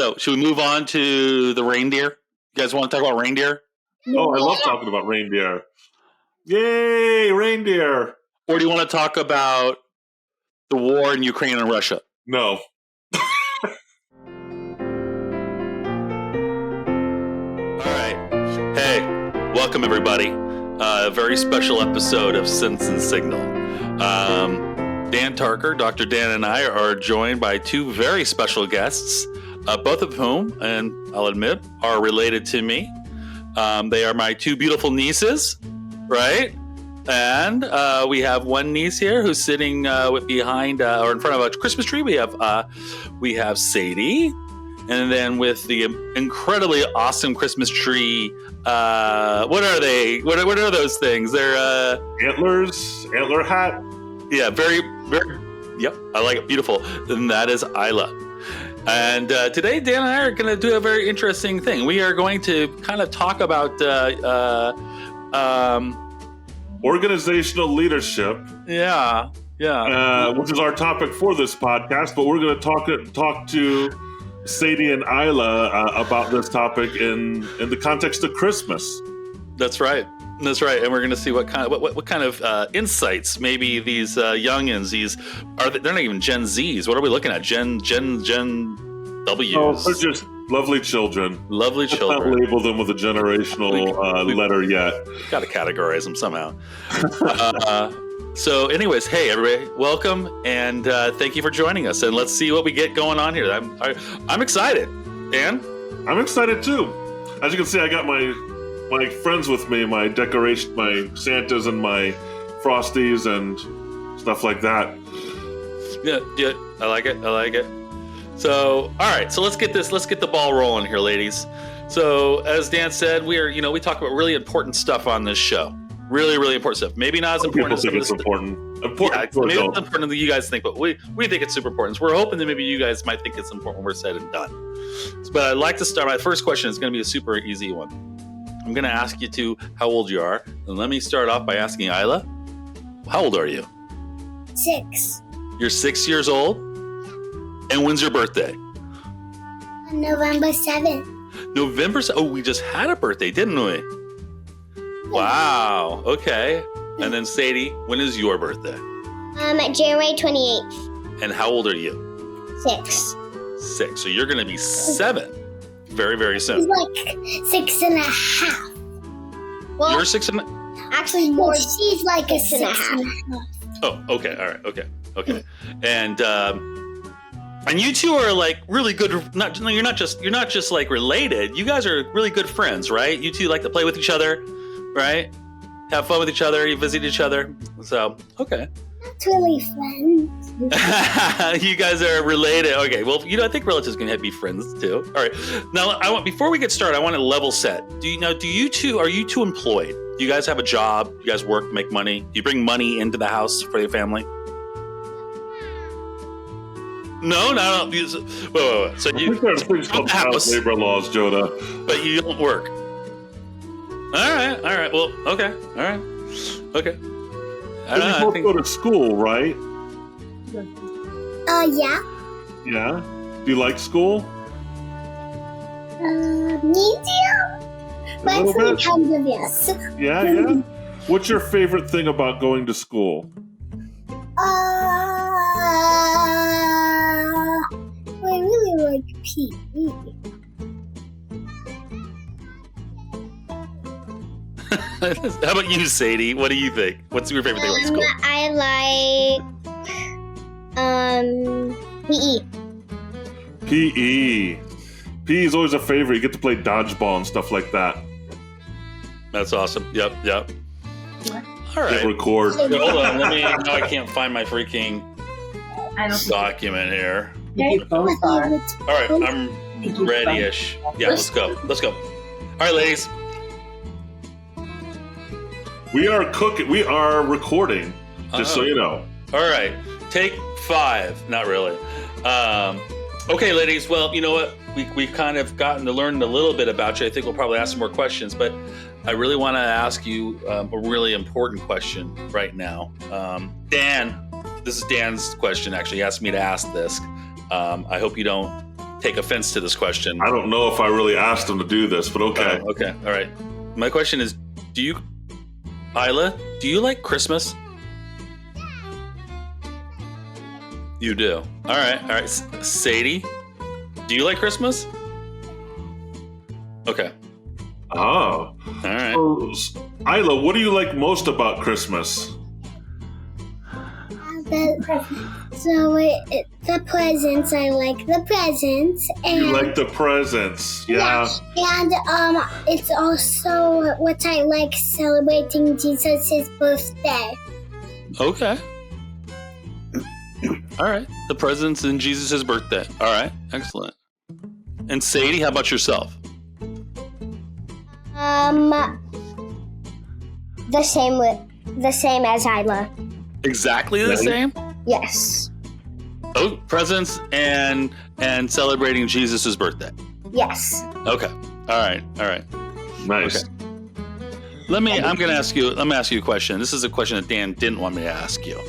So, should we move on to the reindeer? You guys want to talk about reindeer? Oh, I love talking about reindeer. Yay, reindeer. Or do you want to talk about the war in Ukraine and Russia? No. All right. Hey, welcome everybody. A very special episode of Sense and Signal. Dan Tarker, Dr. Dan and I are joined by two very special guests, both of whom, and I'll admit, are related to me. They are my two beautiful nieces, right? And we have one niece here who's sitting behind or in front of a Christmas tree. We have Sadie, and then with the incredibly awesome Christmas tree. What are they? What are those things? They're Antlers, antler hat. Yeah, very, very. Yep, I like it. Beautiful. And that is Isla. And today, Dan and I are going to do a very interesting thing. We are going to kind of talk about organizational leadership. Yeah. Which is our topic for this podcast. But we're going to talk to Sadie and Isla about this topic in the context of Christmas. That's right. And we're going to see what kind of insights maybe these youngins, they're not even Gen Zs. What are we looking at? Gen Ws. Oh, they're just lovely children. Let's not label them with a generational letter yet. Got to categorize them somehow. So anyways, hey everybody, welcome and thank you for joining us. And let's see what we get going on here. I'm excited. Dan? I'm excited too. As you can see, I got my friends with me, my decoration, my Santas and my Frosties and stuff like that. Yeah, I like it. So, all right, so let's get the ball rolling here, ladies. So, as Dan said, we talk about really important stuff on this show. Really, really important stuff. Maybe not as important as maybe it's important not important that you guys think, but we think it's super important. So we're hoping that maybe you guys might think it's important when we're said and done. But I'd like to start. My first question is going to be a super easy one. I'm going to ask you how old you are. And let me start off by asking Isla, how old are you? 6. You're 6 years old? And when's your birthday? November 7th. November 7th? Oh, we just had a birthday, didn't we? Wow. Okay. And then Sadie, when is your birthday? January 28th. And how old are you? 6. 6. So you're going to be 7 very, very soon. He's like 6.5. Well, You're 6 and actually more. She's like a 6.5. Oh, okay. All right. Okay. And you two are like really good. You're not just like related. You guys are really good friends, right? You two like to play with each other, right? Have fun with each other. You visit each other. So, okay. That's really friends. You guys are related. Okay. Well, I think relatives can be friends too. All right. Now, before we get started, I want to level set. Are you two employed? Do you guys have a job? You guys work to make money? Do you bring money into the house for your family? No. Wait. So you there's things called child labor laws, Jodah. But you don't work. All right. Well, okay. All right. Okay. You both go to school, right? Yeah. Yeah. Do you like school? Me too. But sometimes of yes. Yeah. What's your favorite thing about going to school? I really like PE. How about you, Sadie? What do you think? What's your favorite thing about school? I like PE. PE. PE is always a favorite. You get to play dodgeball and stuff like that. That's awesome. Yep. All right. Hit record. Hold on. Now I can't find my freaking document here. All right. I'm ready-ish. Yeah, let's go. All right, ladies. We are cooking. We are recording, just so you know. All right. Take 5. Not really. Okay, ladies. Well, you know what? We've kind of gotten to learn a little bit about you. I think we'll probably ask some more questions, but I really want to ask you a really important question right now. Dan, this is Dan's question, actually. He asked me to ask this. I hope you don't take offense to this question. I don't know if I really asked him to do this, but okay. Okay. All right. My question is, Isla, do you like Christmas? You do. All right. Sadie, do you like Christmas? Okay. Oh. All right. So, Isla, what do you like most about Christmas? The presents. I like the presents. And You like the presents. Yeah. And it's also what I like celebrating Jesus' birthday. Okay. All right. The presents in Jesus' birthday. All right. Excellent. And Sadie, how about yourself? The same as Isla. Exactly the same? Yes. Oh, presents and celebrating Jesus' birthday. Yes. Okay. All right. Nice. Okay. Let me ask you a question. This is a question that Dan didn't want me to ask you,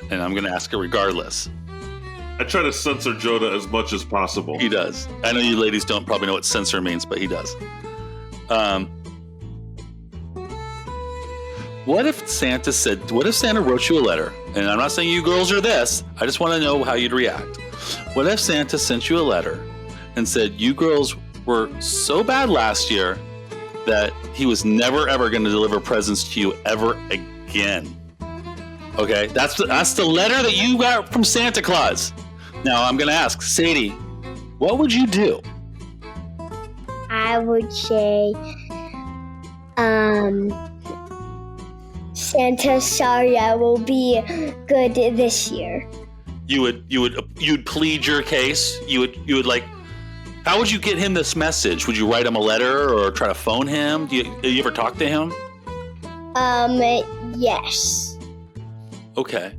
and I'm gonna ask it regardless. I try to censor Jodah as much as possible. He does. I know you ladies don't probably know what censor means, but he does. What if Santa wrote you a letter? And I'm not saying you girls are this. I just want to know how you'd react. What if Santa sent you a letter and said you girls were so bad last year that he was never ever going to deliver presents to you ever again? Okay, that's the letter that you got from Santa Claus. Now I'm going to ask Sadie, what would you do? I would say, Santa, sorry, I will be good this year. You'd plead your case. You would like. How would you get him this message? Would you write him a letter or try to phone him? Do you ever talk to him? Yes. Okay.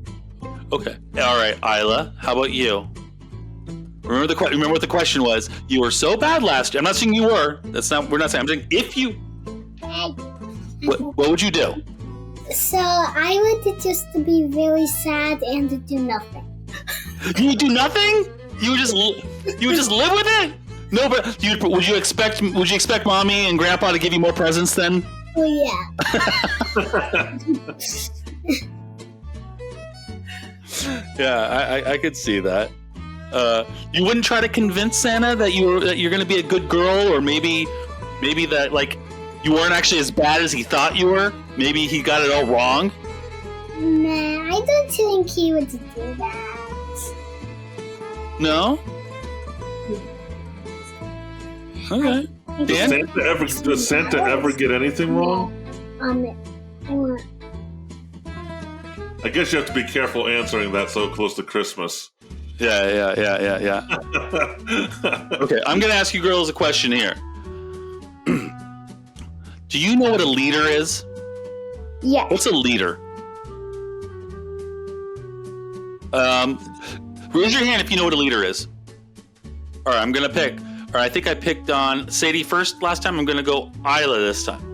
All right, Isla. How about you? Remember what the question was? You were so bad last year. I'm not saying you were. We're not saying. I'm saying if you. What would you do? So I would just be very sad and do nothing. You would do nothing? You would just live with it? No, but would you expect mommy and grandpa to give you more presents then? Oh yeah. Yeah, I could see that. You wouldn't try to convince Santa that you're going to be a good girl, or maybe that like you weren't actually as bad as he thought you were. Maybe he got it all wrong. Nah, I don't think he would do that. No. Okay. Dan? Does Santa ever get anything wrong? I guess you have to be careful answering that so close to Christmas. Yeah. Okay, I'm going to ask you girls a question here. Do you know what a leader is? Yes. What's a leader? Raise your hand if you know what a leader is. All right, I'm going to pick. All right, I think I picked on Sadie first last time. I'm going to go Isla this time.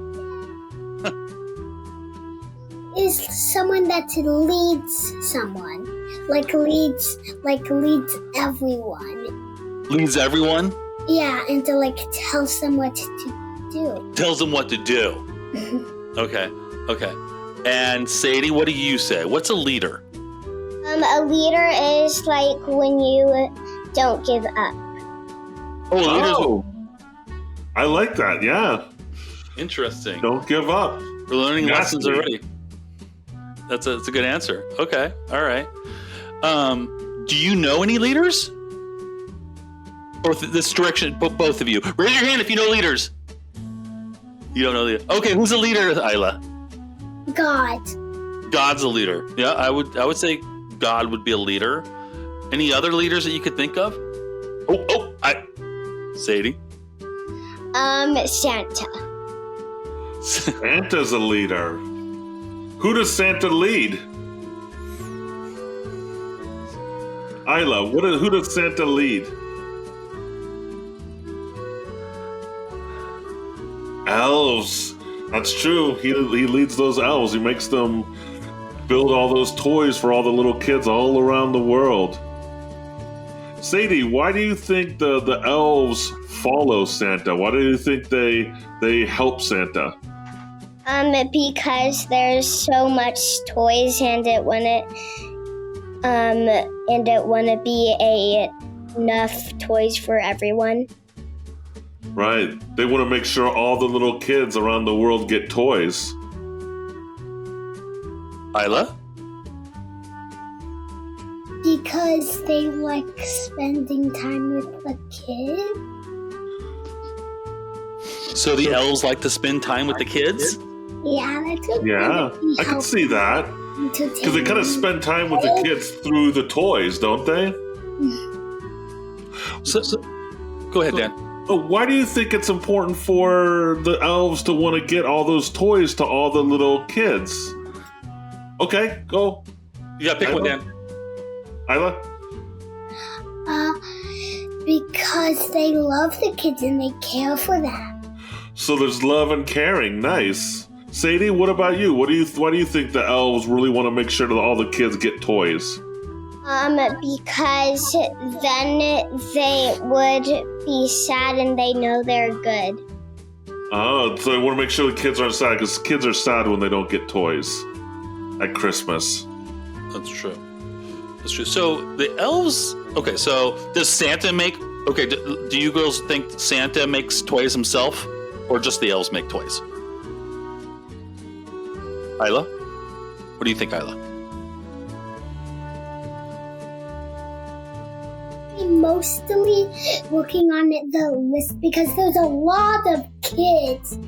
Is someone that leads someone. Leads everyone. Leads everyone? Yeah, and to tells them what to do. Tells them what to do. Okay. And Sadie, what do you say? What's a leader? A leader is when you don't give up. Oh, I like that. Yeah. Interesting. Don't give up. We're learning lessons already. That's a good answer. Okay. All right. Do you know any leaders? Or this direction, both of you. Raise your hand if you know leaders. You don't know leaders. Okay, who's a leader, Isla? God. God's a leader. Yeah, I would say God would be a leader. Any other leaders that you could think of? Sadie? Santa. Santa's a leader. Who does Santa lead? Isla, who does Santa lead? Elves. That's true. He leads those elves. He makes them build all those toys for all the little kids all around the world. Sadie, why do you think the elves follow Santa? Why do you think they help Santa? Because there's so much toys and it wouldn't be enough toys for everyone. Right. They want to make sure all the little kids around the world get toys. Isla? Because they like spending time with the kids. So the elves like to spend time with the kids? Yeah, that's good. Yeah, I can see that. Because they kind of spend time with the kids through the toys, don't they? So go ahead, Dan. Why do you think it's important for the elves to want to get all those toys to all the little kids? Okay, go. You gotta pick one, Dan. Isla? Because they love the kids and they care for them. So there's love and caring. Nice. Sadie, what about you? Why do you think the elves really want to make sure that all the kids get toys? Because then they would be sad and they know they're good. Oh, so they want to make sure the kids aren't sad, because kids are sad when they don't get toys at Christmas. That's true. That's true. So the elves. Okay. So does Santa make? Okay. Do you girls think Santa makes toys himself, or just the elves make toys? Isla, what do you think, Isla? Mostly working on the list because there's a lot of kids.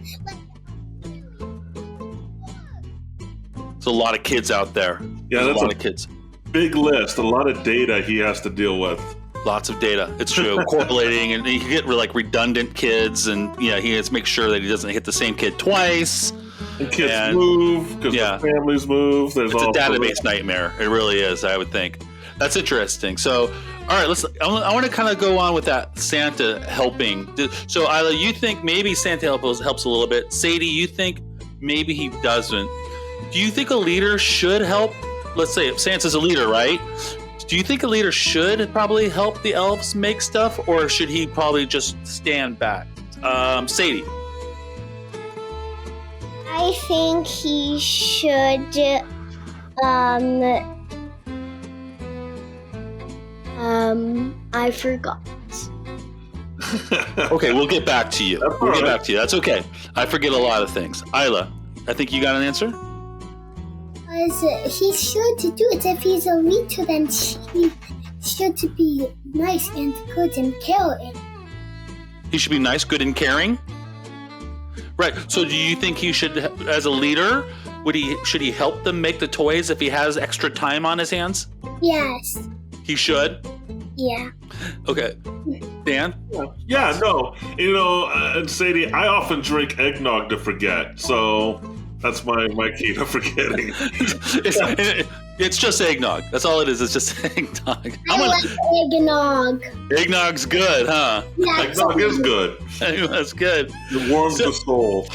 There's a lot of kids out there. Yeah, There's that's a lot of kids. Big list, a lot of data he has to deal with. Lots of data. It's true. Correlating, and you get like redundant kids, and he has to make sure that he doesn't hit the same kid twice. And kids move because the families move. It's a database nightmare. It really is. I would think that's interesting. So, all right, I want to kind of go on with that Santa helping. So, Isla, you think maybe Santa helps a little bit. Sadie, you think maybe he doesn't. Do you think a leader should help? Let's say if Santa's a leader, right? Do you think a leader should probably help the elves make stuff, or should he probably just stand back? Sadie. I think he should I forgot. Okay, we'll get back to you. Get back to you. That's okay. I forget a lot of things. Isla, I think you got an answer? He should do it. If he's a leader, then he should be nice and good and caring. He should be nice, good, and caring? Right. So do you think he should, as a leader, should he help them make the toys if he has extra time on his hands? Yes. He should? Yeah. Okay. Dan? Yeah, no. And Sadie, I often drink eggnog to forget, so that's my key to forgetting. It's just eggnog. That's all it is. It's just eggnog. I like eggnog. Eggnog's good, huh? Yeah, eggnog is good. That's good. It warms the soul.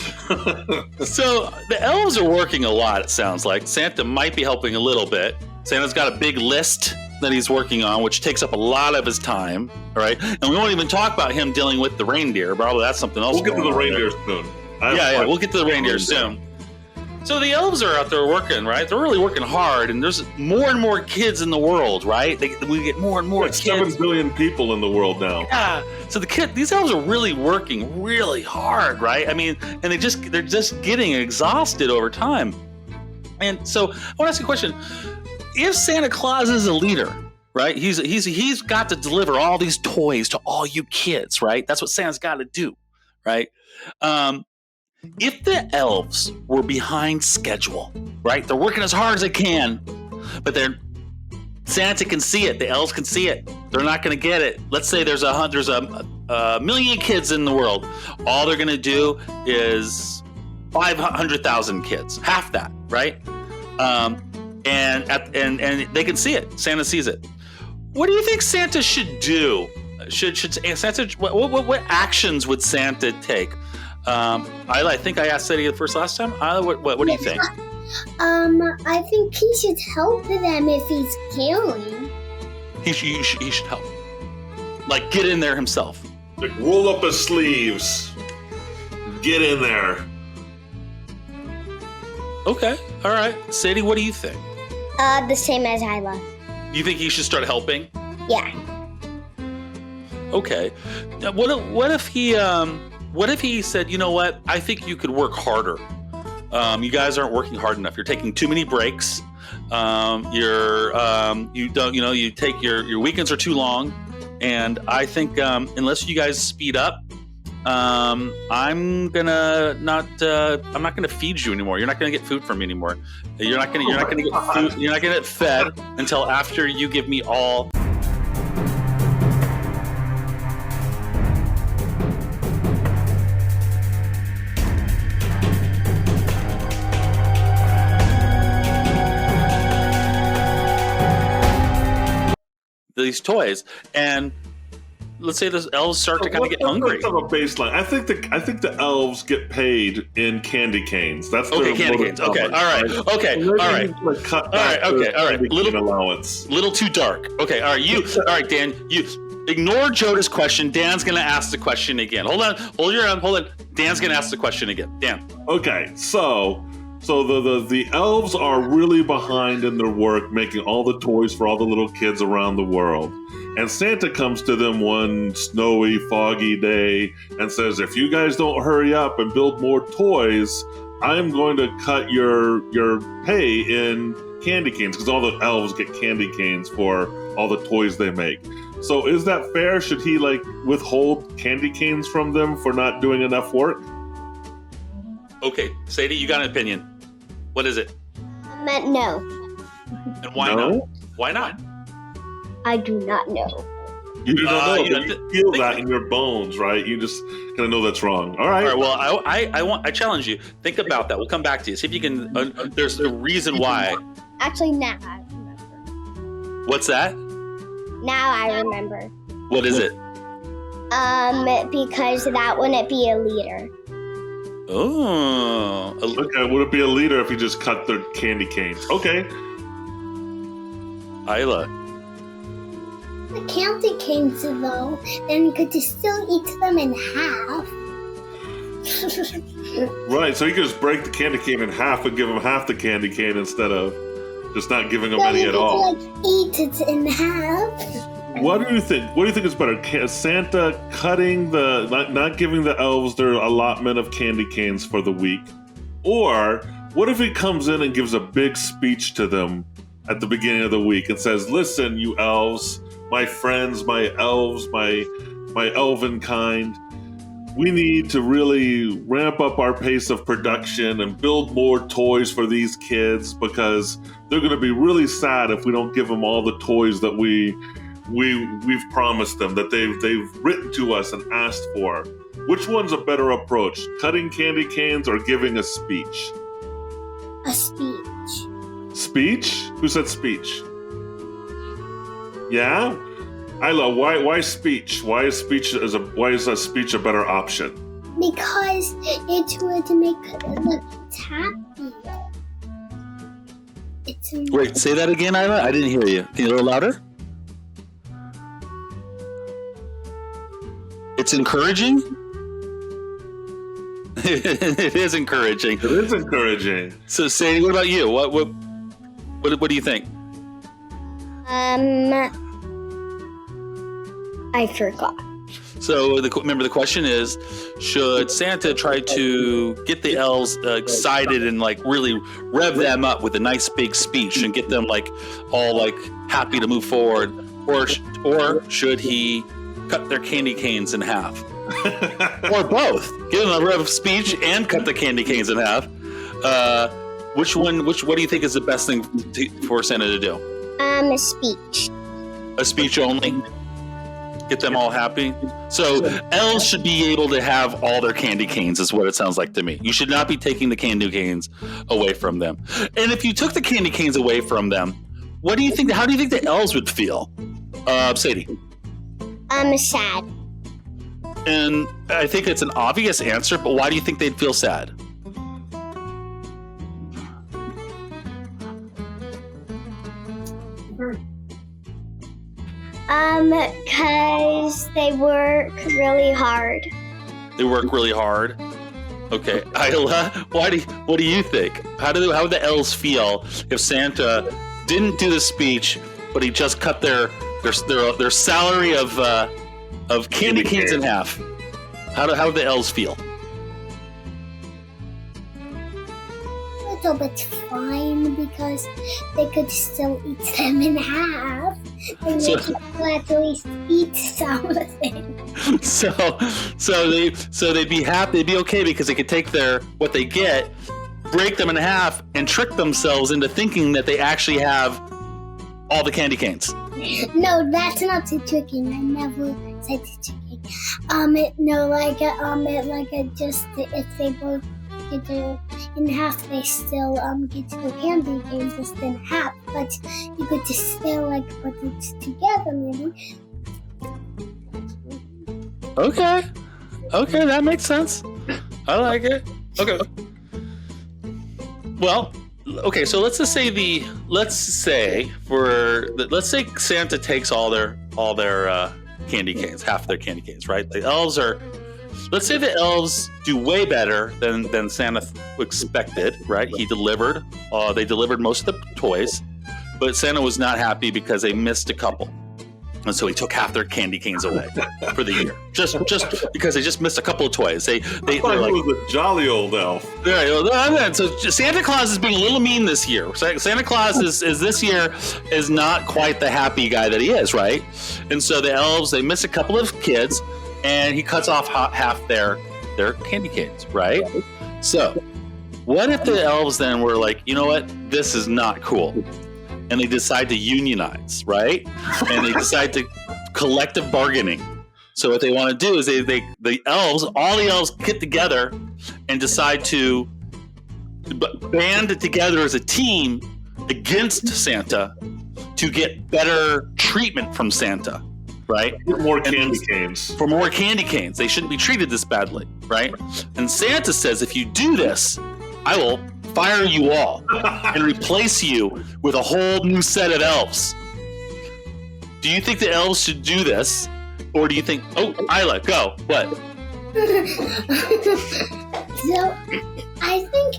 So the elves are working a lot, it sounds like. Santa might be helping a little bit. Santa's got a big list that he's working on, which takes up a lot of his time, right? And we won't even talk about him dealing with the reindeer. Probably that's something else. We'll get to the reindeer soon. We'll get to the reindeer soon. So the elves are out there working, right? They're really working hard, and there's more and more kids in the world, right? We get more and more kids. 7 billion people in the world now. Yeah. So these elves are really working really hard, right? I mean, and they're just getting exhausted over time. And so I want to ask you a question. If Santa Claus is a leader, right? He's got to deliver all these toys to all you kids, right? That's what Santa's got to do, right? If the elves were behind schedule, right? They're working as hard as they can, but Santa can see it. The elves can see it. They're not going to get it. Let's say there's a million kids in the world. All they're going to do is 500,000 kids, half that, right? And they can see it. Santa sees it. What do you think Santa should do? Should Santa? What actions would Santa take? Isla, I think I asked Sadie the first last time. Isla, what do you think? I think he should help them if he's caring. He should help. Like, get in there himself. Like, roll up his sleeves. Get in there. Okay, all right. Sadie, what do you think? The same as Isla. You think he should start helping? Yeah. Okay. What if he said, you know what? I think you could work harder. You guys aren't working hard enough. You're taking too many breaks. You take your weekends are too long, and I think unless you guys speed up, I'm not gonna feed you anymore. You're not gonna get food from me anymore. You're not gonna get food. You're not gonna get fed until after you give me all. These toys, and let's say the elves start to kind of get hungry. Let's have a baseline. I think the elves get paid in candy canes. That's okay. Candy canes. Okay. All right. Okay. All right. Cut back all right. Little allowance. Little too dark. Okay. All right. All right, Dan. You ignore Jodah's question. Dan's gonna ask the question again. Hold on. Hold on. Dan's gonna ask the question again. Dan. Okay. So the elves are really behind in their work, making all the toys for all the little kids around the world. And Santa comes to them one snowy, foggy day and says, if you guys don't hurry up and build more toys, I'm going to cut your pay in candy canes, because all the elves get candy canes for all the toys they make. So is that fair? Should he withhold candy canes from them for not doing enough work? Okay, Sadie, you got an opinion. What is it? I meant no. And why not? Why not? I do not know. You do not know. You feel that in your bones, right? You just kind of know that's wrong. All right. All right. Well, I challenge you. Think about that. We'll come back to you. See if you can. There's a reason why. Actually, now I remember. What's that? Now I remember. What is it? Because that wouldn't be a leader. Oh. Okay, would it be a leader if you just cut their candy canes? Okay. Isla. The candy canes, though, then you could just still eat them in half. Right, so you could just break the candy cane in half and give them half the candy cane instead of just not giving them any at all. Eat it in half. What do you think? What do you think is better? Santa cutting not giving the elves their allotment of candy canes for the week? Or what if he comes in and gives a big speech to them at the beginning of the week and says, listen, you elves, my friends, my elves, my elven kind, we need to really ramp up our pace of production and build more toys for these kids, because they're going to be really sad if we don't give them all the toys that we've promised them, that they've written to us and asked for. Which one's a better approach? Cutting candy canes or giving a speech? A speech. Speech? Who said speech? Yeah? Isla, why speech? Why is a speech a better option? Because it would make the kids happy. Wait, say that again, Isla? I didn't hear you. Can you a little louder? It's encouraging? It is encouraging. It is encouraging. So, Sadie, what about you? What do you think? I forgot. So, remember the question is, should Santa try to get the elves excited and really rev them up with a nice big speech and get them all happy to move forward, or should he cut their candy canes in half? Or both? Give them a rev speech and cut the candy canes in half. What do you think is the best thing for Santa to do? A speech. A speech only? Get them all happy? So elves should be able to have all their candy canes, is what it sounds like to me. You should not be taking the candy canes away from them. And if you took the candy canes away from them, how do you think the elves would feel? Sadie? Sad. And I think it's an obvious answer, but why do you think they'd feel sad? Because they work really hard. They work really hard. Okay, Isla, what do you think? How would the elves feel if Santa didn't do the speech, but he just cut their salary of candy canes in half? How would the elves feel? A little bit fine because they could still eat them in half. And they could at least eat something. So they'd be happy. They'd be okay because they could take what they get, break them in half, and trick themselves into thinking that they actually have all the candy canes. No, that's not the tricking. I never said the tricking. Just if they both get their in half, they still get their candy canes just in half. But you could just still put it together, maybe. Okay, that makes sense. I like it. Okay. Well, okay. So let's say Santa takes all their candy canes, half their candy canes, right? The elves are. Let's say the elves do way better than Santa expected, right? He delivered. They delivered most of the toys, but Santa was not happy because they missed a couple. And so he took half their candy canes away for the year, just because they just missed a couple of toys. They was a jolly old elf. Right. So Santa Claus is being a little mean this year. Santa Claus is this year is not quite the happy guy that he is, right? And so the elves, they miss a couple of kids, and he cuts off half their candy canes, right? So what if the elves then were like, you know what, this is not cool? And they decide to unionize, right? And they decide to collective bargaining. So what they want to do is all the elves get together and decide to band together as a team against Santa to get better treatment from Santa, right? For more candy canes. For more candy canes. They shouldn't be treated this badly, right? And Santa says, if you do this, I will fire you all and replace you with a whole new set of elves. Do you think the elves should do this? Or do you think, Isla, go. What? So, I think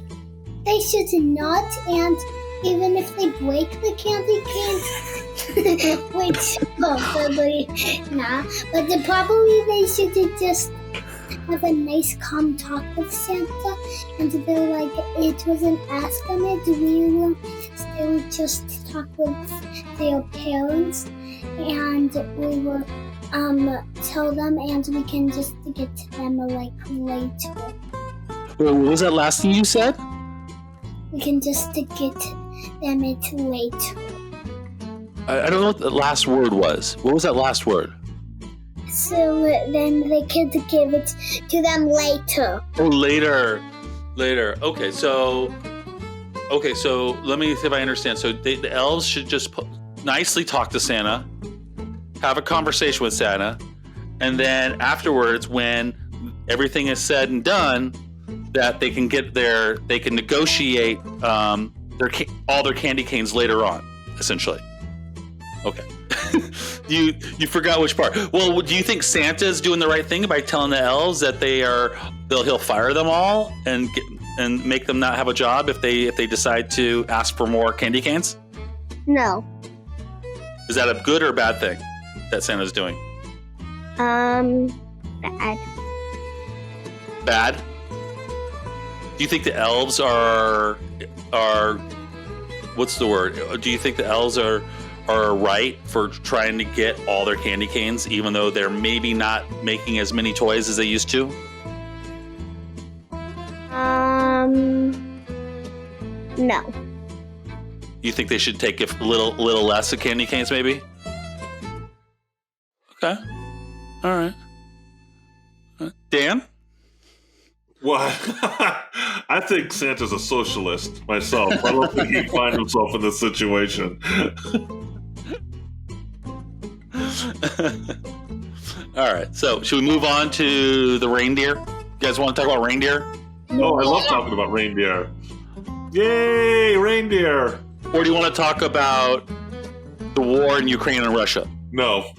they should not, and even if they break the candy canes, which probably not, but probably they should just have a nice calm talk with Santa, and they're like, it was an accident, we will still just talk with their parents, and we will tell them, and we can just get to them later. What was that last thing you said? We can just get them later. I don't know what the last word was. What was that last word? So then they can give it to them later. Oh, later. Okay, so let me see if I understand. So the elves should just nicely talk to Santa, have a conversation with Santa, and then afterwards, when everything is said and done, that they can negotiate all their candy canes later on, essentially. Okay. You forgot which part. Well, do you think Santa's doing the right thing by telling the elves that he'll fire them all and make them not have a job if they decide to ask for more candy canes? No. Is that a good or a bad thing that Santa's doing? Bad. Bad? Do you think the elves are what's the word? Do you think the elves are right for trying to get all their candy canes, even though they're maybe not making as many toys as they used to? No. You think they should take a little less of candy canes, maybe? Okay. All right. Dan? Well, I think Santa's a socialist myself. I don't think he'd find himself in this situation. All right. So, should we move on to the reindeer? You guys want to talk about reindeer? Oh, I love talking about reindeer. Yay, reindeer! Or do you want to talk about the war in Ukraine and Russia? No.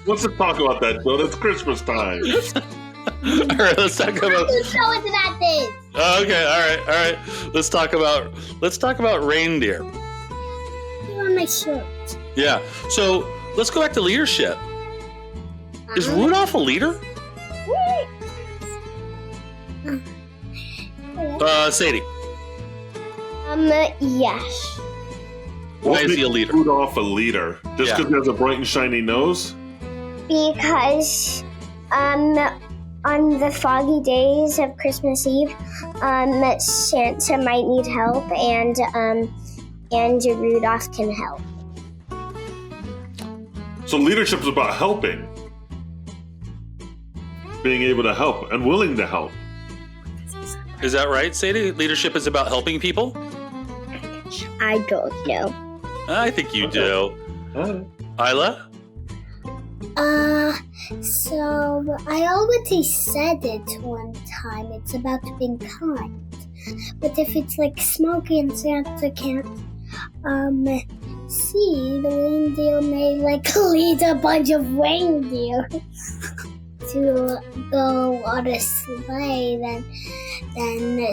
Let's just talk about that, Joe. It's Christmas time. All right, let's talk about. Let's go into that thing. Okay, all right. Let's talk about reindeer. You're on my shirt. Yeah. So let's go back to leadership. Is Rudolph a leader? Sadie. Yes. Why is he a leader? Rudolph a leader? Just because he has a bright and shiny nose? Because on the foggy days of Christmas Eve, Santa might need help, and Rudolph can help. So leadership is about helping. Being able to help and willing to help. Is that right, Sadie? Leadership is about helping people? I don't know. I think you do. Isla? So I already said it one time. It's about being kind. But if it's like smoky and Santa can't see, the reindeer may like lead a bunch of reindeer to go on a sleigh. Then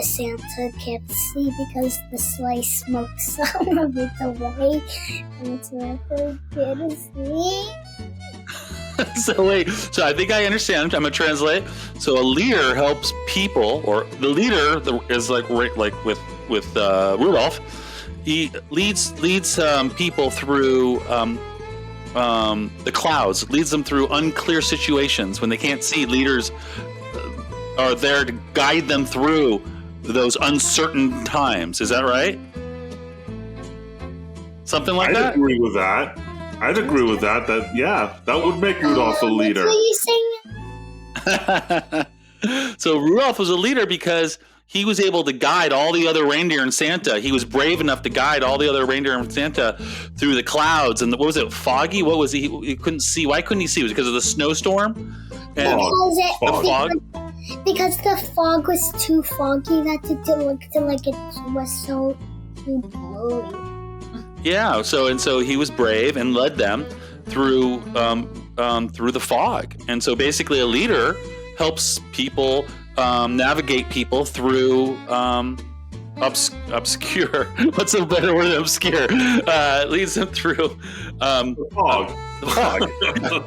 Santa can't see because the sleigh smokes some of it away, and Santa can't see. So I think I understand. I'm gonna translate. So a leader helps people, or the leader is like with Rudolph. He leads people through the clouds, leads them through unclear situations when they can't see. Leaders are there to guide them through those uncertain times. Is that right? Something like that? I'd agree with that. That would make Rudolph a leader. What are you saying? So Rudolph was a leader because he was able to guide all the other reindeer and Santa. He was brave enough to guide all the other reindeer and Santa through the clouds. And what was it, foggy? What was he couldn't see? Why couldn't he see? Was it because of the snowstorm? And Fog. Because the fog was too foggy that it looked like it was so too blurry. Yeah, so he was brave and led them through the fog. And so basically a leader helps people navigate people through obscure. What's a better word than obscure? Leads them through The fog.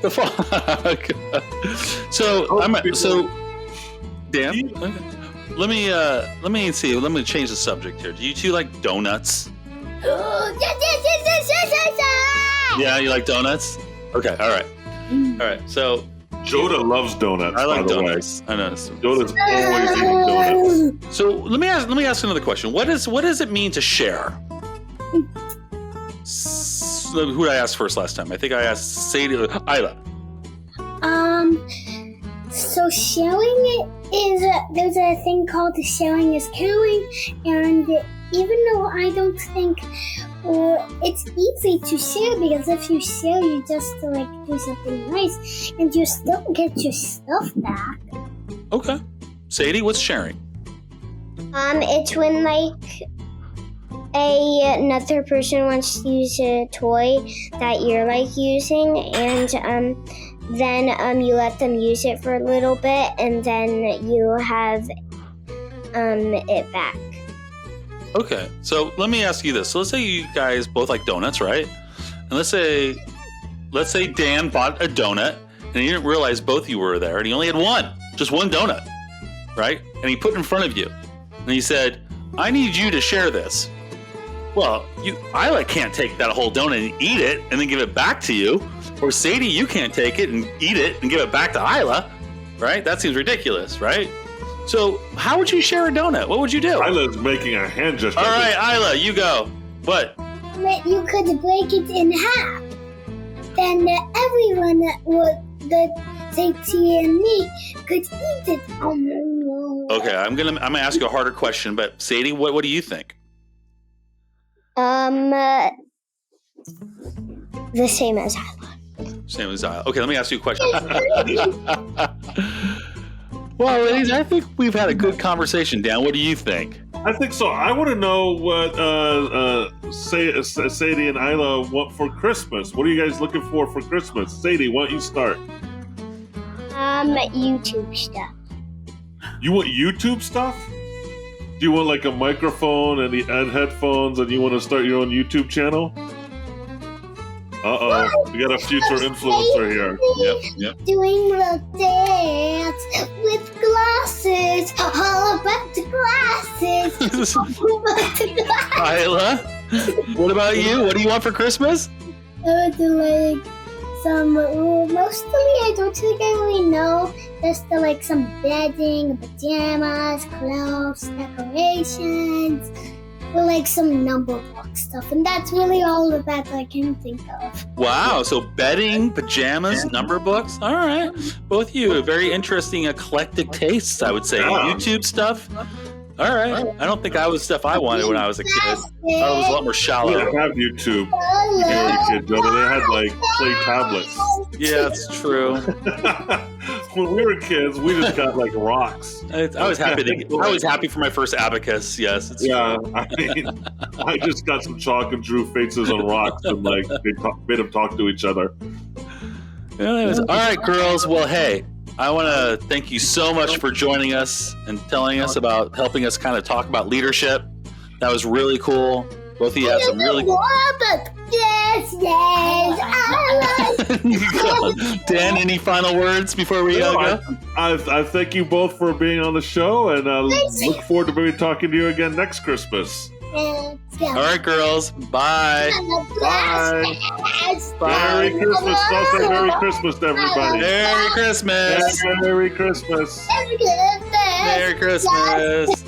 the fog. So Dan, let me see. Let me change the subject here. Do you two like donuts? Yes. Yeah, you like donuts? Okay, all right. So Jodah loves donuts. I like by the donuts. I noticed. Way. Jodah's always eating donuts. So let me ask another question. What does it mean to share? Who did I ask first last time? I think I asked Sadie. Isla. So sharing is there's a thing called sharing is caring, and even though I don't think it's easy to share, because if you share, you just like do something nice, and you still get your stuff back. Okay. Sadie, what's sharing? It's when like another person wants to use a toy that you're like using, and then you let them use it for a little bit, and then you have it back. Okay, so let me ask you this. So let's say you guys both like donuts, right? And let's say Dan bought a donut and he didn't realize both of you were there, and he only had just one donut, right? And he put it in front of you, and he said, "I need you to share this." Well, Isla can't take that whole donut and eat it and then give it back to you, or Sadie, you can't take it and eat it and give it back to Isla, right? That seems ridiculous, right? So how would you share a donut? What would you do? Isla's making a hand gesture. All right, Isla, you go. What? You could break it in half. Then everyone Sadie and me could eat it. Okay, I'm gonna ask you a harder question, but Sadie, what do you think? The same as Isla. Same as Isla. Okay, let me ask you a question. Well, ladies, I think we've had a good conversation. Dan, what do you think? I think so. I want to know what Sadie and Isla want for Christmas. What are you guys looking for Christmas? Sadie, why don't you start? YouTube stuff. You want YouTube stuff? Do you want like a microphone and headphones, and you want to start your own YouTube channel? Uh-oh, we got a future influencer here. Yep. Doing the dance with glasses. All about the glasses. All about the glasses. Isla, what about you? What do you want for Christmas? I would do like some, mostly I don't think I really know. Just like some bedding, pajamas, clothes, decorations, or like some number book stuff. And that's really all of that I can think of. Wow, so bedding, pajamas, number books. All right. Both of you, very interesting, eclectic tastes, I would say. Yeah. YouTube stuff. All right. I don't think I was stuff I wanted when I was a kid. I thought it was a lot more We shallow. didn't have YouTube when you were a kid, Jodah. They had like play tablets. Yeah, that's true. When we were kids, we just got like rocks. I was happy for my first abacus. Yes. It's Yeah, true. I mean, I just got some chalk and drew faces on rocks and like made them talk to each other. Anyways, all right, girls. Well, hey, I want to thank you so much for joining us and telling us about helping us kind of talk about leadership. That was really cool. Both of you have some really cool. Yes, I Dan, any final words before we go? I thank you both for being on the show, and look forward to maybe talking to you again next Christmas. All right, girls. Bye. Bye. Merry Christmas. Don't say Merry Christmas to everybody. Merry Christmas. Merry Christmas. Merry Christmas.